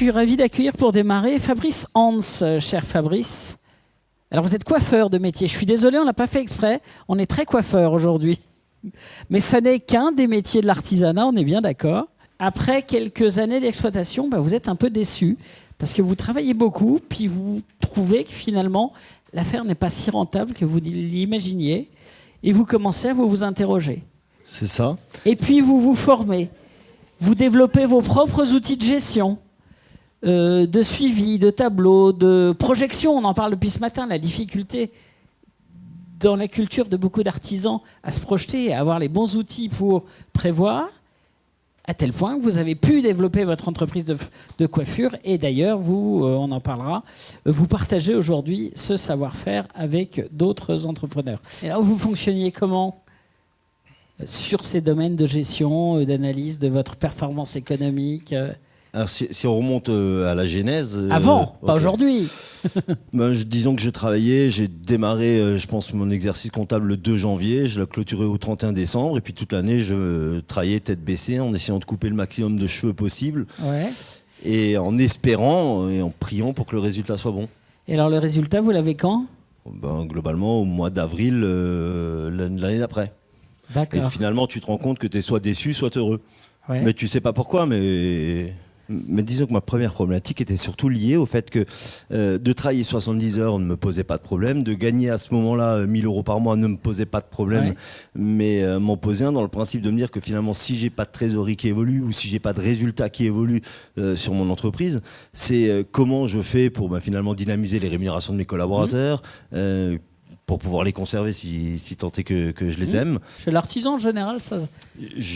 suis ravi d'accueillir pour démarrer Fabrice Hans, cher Fabrice. Alors vous êtes coiffeur de métier. Je suis désolé, on l'a pas fait exprès. On est très coiffeur aujourd'hui. Mais ça n'est qu'un des métiers de l'artisanat, on est bien d'accord. Après quelques années d'exploitation, vous êtes un peu déçu parce que vous travaillez beaucoup, puis vous trouvez que finalement l'affaire n'est pas si rentable que vous l'imaginiez et vous commencez à vous interroger. C'est ça. Et puis vous vous formez. Vous développez vos propres outils de gestion, de suivi, de tableau, de projection. On en parle depuis ce matin, la difficulté dans la culture de beaucoup d'artisans à se projeter et à avoir les bons outils pour prévoir, à tel point que vous avez pu développer votre entreprise de coiffure. Et d'ailleurs, vous, on en parlera, vous partagez aujourd'hui ce savoir-faire avec d'autres entrepreneurs. Et là, vous fonctionniez comment sur ces domaines de gestion, d'analyse de votre performance économique? Alors, si on remonte à la genèse... Avant, pas aujourd'hui. Disons que je travaillais, j'ai démarré, je pense, mon exercice comptable le 2 janvier, je l'ai clôturé au 31 décembre, et puis toute l'année, je travaillais tête baissée en essayant de couper le maximum de cheveux possible, et en espérant et en priant pour que le résultat soit bon. Et alors le résultat, vous l'avez quand? Globalement, au mois d'avril l'année d'après. D'accord. Et finalement, tu te rends compte que tu es soit déçu, soit heureux. Ouais. Mais tu sais pas pourquoi, mais disons que ma première problématique était surtout liée au fait que de travailler 70 heures ne me posait pas de problème, de gagner à ce moment-là 1000 € par mois ne me posait pas de problème, mais m'en posait un dans le principe de me dire que finalement, si j'ai pas de trésorerie qui évolue ou si j'ai pas de résultat qui évolue sur mon entreprise, c'est comment je fais pour finalement dynamiser les rémunérations de mes collaborateurs, pour pouvoir les conserver si tant est que je les aime. Chez l'artisan, en général,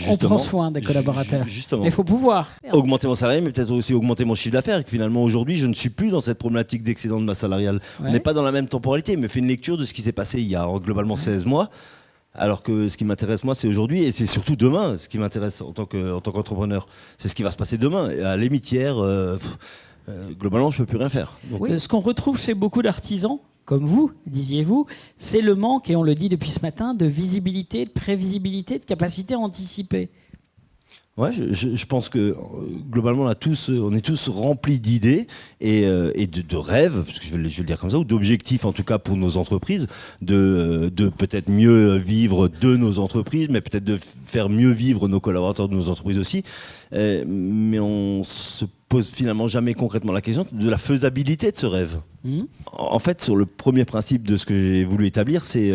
on prend soin des collaborateurs. Justement. Mais il faut pouvoir. Augmenter mon salarié, mais peut-être aussi augmenter mon chiffre d'affaires. Et que finalement, aujourd'hui, je ne suis plus dans cette problématique d'excédent de masse salariale. On n'est pas dans la même temporalité, mais fait une lecture de ce qui s'est passé il y a globalement 16 mois. Alors que ce qui m'intéresse, moi, c'est aujourd'hui, et c'est surtout demain, ce qui m'intéresse en tant qu'entrepreneur. C'est ce qui va se passer demain. Et à l'émitière, globalement, je ne peux plus rien faire. Donc, ce qu'on retrouve chez beaucoup d'artisans, comme vous, disiez-vous, c'est le manque, et on le dit depuis ce matin, de visibilité, de prévisibilité, de capacité à anticiper. Ouais, je pense que globalement, on est tous remplis d'idées et de rêves, parce que je vais le dire comme ça, ou d'objectifs en tout cas pour nos entreprises, de peut-être mieux vivre de nos entreprises, mais peut-être de faire mieux vivre nos collaborateurs de nos entreprises aussi. Mais on se pose finalement jamais concrètement la question de la faisabilité de ce rêve. En fait, sur le premier principe de ce que j'ai voulu établir, c'est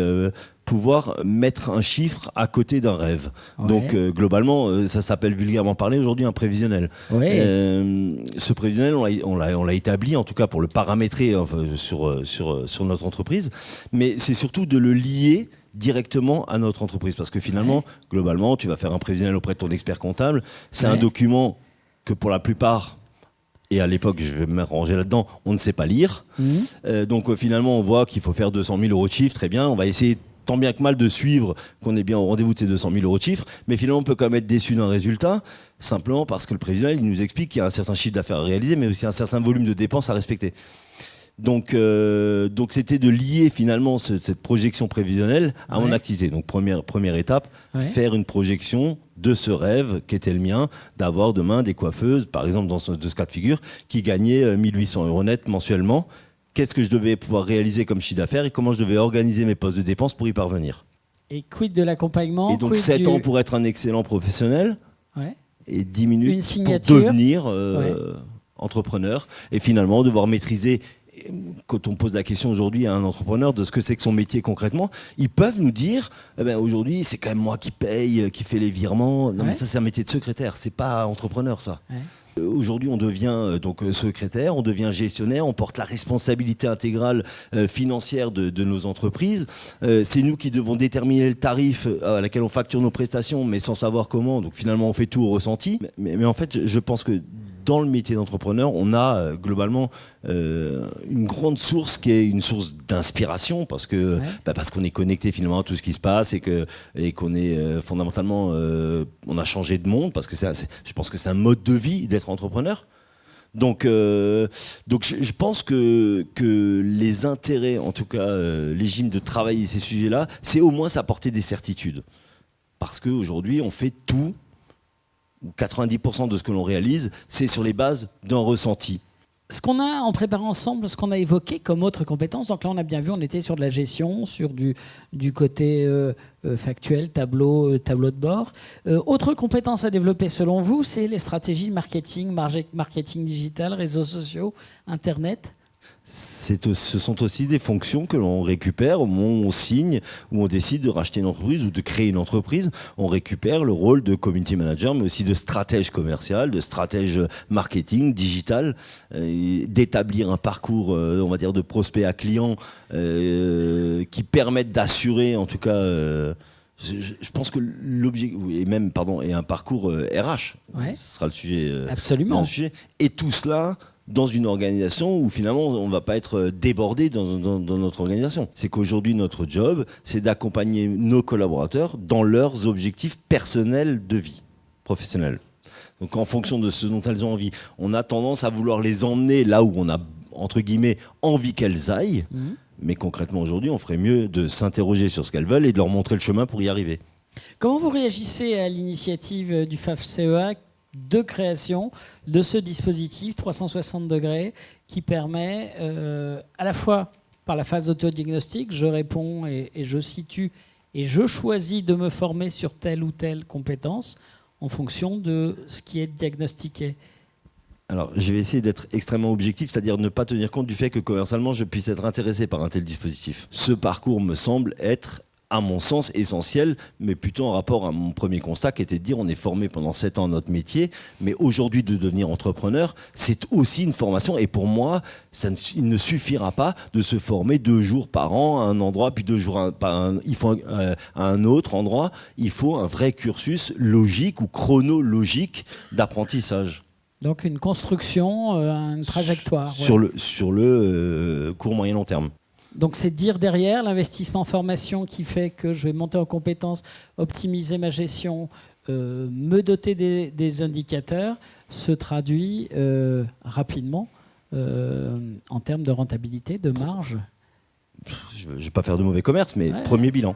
pouvoir mettre un chiffre à côté d'un rêve. Donc globalement, ça s'appelle vulgairement parlé aujourd'hui un prévisionnel. Ce prévisionnel, on l'a établi en tout cas pour le paramétrer sur notre entreprise, mais c'est surtout de le lier directement à notre entreprise, parce que finalement, globalement, tu vas faire un prévisionnel auprès de ton expert comptable. C'est un document que pour la plupart, et à l'époque, je vais me ranger là-dedans, on ne sait pas lire. Donc finalement, on voit qu'il faut faire 200 000 € de chiffre, très bien, on va essayer tant bien que mal de suivre qu'on est bien au rendez-vous de ces 200 000 € de chiffre, mais finalement on peut quand même être déçu d'un résultat, simplement parce que le prévisionnel il nous explique qu'il y a un certain chiffre d'affaires à réaliser, mais aussi un certain volume de dépenses à respecter. Donc c'était de lier finalement cette projection prévisionnelle à mon activité. Donc première étape, faire une projection de ce rêve qui était le mien, d'avoir demain des coiffeuses, par exemple dans ce cas de figure, qui gagnaient 1 800 € net mensuellement. Qu'est-ce que je devais pouvoir réaliser comme chiffre d'affaires et comment je devais organiser mes postes de dépenses pour y parvenir. Et quid de l'accompagnement? Et donc 7 ans pour être un excellent professionnel et 10 minutes pour devenir entrepreneur et finalement devoir maîtriser. Quand on pose la question aujourd'hui à un entrepreneur de ce que c'est que son métier concrètement, ils peuvent nous dire aujourd'hui c'est quand même moi qui paye, qui fait les virements. Non mais ça c'est un métier de secrétaire, c'est pas entrepreneur ça. Aujourd'hui, on devient donc secrétaire, on devient gestionnaire, on porte la responsabilité intégrale financière de nos entreprises. C'est nous qui devons déterminer le tarif à laquelle on facture nos prestations, mais sans savoir comment. Donc finalement, on fait tout au ressenti. Mais en fait, je pense que dans le métier d'entrepreneur, on a globalement une grande source qui est une source d'inspiration parce qu'on est connecté finalement à tout ce qui se passe et qu'on est fondamentalement on a changé de monde parce que je pense que c'est un mode de vie d'être entrepreneur. Donc je pense que les intérêts, en tout cas légitimes de travailler ces sujets-là, c'est au moins s'apporter des certitudes parce qu'aujourd'hui on fait tout ou 90% de ce que l'on réalise, c'est sur les bases d'un ressenti. Ce qu'on a en préparant ensemble, ce qu'on a évoqué comme autre compétence, donc là on a bien vu, on était sur de la gestion, sur du côté factuel, tableau de bord. Autre compétence à développer selon vous, c'est les stratégies de marketing, marketing digital, réseaux sociaux, Internet. Ce sont aussi des fonctions que l'on récupère au moment où on signe, où on décide de racheter une entreprise ou de créer une entreprise. On récupère le rôle de community manager, mais aussi de stratège commercial, de stratège marketing, digital, d'établir un parcours, on va dire, de prospect à client qui permettent d'assurer, en tout cas, je pense que l'objectif, et un parcours RH, Ouais. ce sera le sujet. Absolument. Le sujet. Et tout cela dans une organisation où finalement on ne va pas être débordé dans notre organisation. C'est qu'aujourd'hui notre job, c'est d'accompagner nos collaborateurs dans leurs objectifs personnels de vie, professionnelle. Donc en fonction de ce dont elles ont envie, on a tendance à vouloir les emmener là où on a, entre guillemets, envie qu'elles aillent. Mais concrètement aujourd'hui, on ferait mieux de s'interroger sur ce qu'elles veulent et de leur montrer le chemin pour y arriver. Comment vous réagissez à l'initiative du FAFSEA de création de ce dispositif 360 degrés qui permet à la fois par la phase d'autodiagnostic, je réponds et je situe et je choisis de me former sur telle ou telle compétence en fonction de ce qui est diagnostiqué. Alors, je vais essayer d'être extrêmement objectif, c'est-à-dire ne pas tenir compte du fait que commercialement, je puisse être intéressé par un tel dispositif. Ce parcours me semble être, à mon sens, essentiel, mais plutôt en rapport à mon premier constat qui était de dire on est formé pendant 7 ans à notre métier, mais aujourd'hui de devenir entrepreneur, c'est aussi une formation. Et pour moi, il ne suffira pas de se former 2 jours par an à un endroit, puis 2 jours à un autre endroit. Il faut un vrai cursus logique ou chronologique d'apprentissage. Donc une construction, une trajectoire. Sur le court, moyen, long terme. Donc c'est dire derrière l'investissement en formation qui fait que je vais monter en compétences, optimiser ma gestion, me doter des indicateurs, se traduit rapidement en termes de rentabilité, de marge. Je ne vais pas faire de mauvais commerce, mais premier bilan.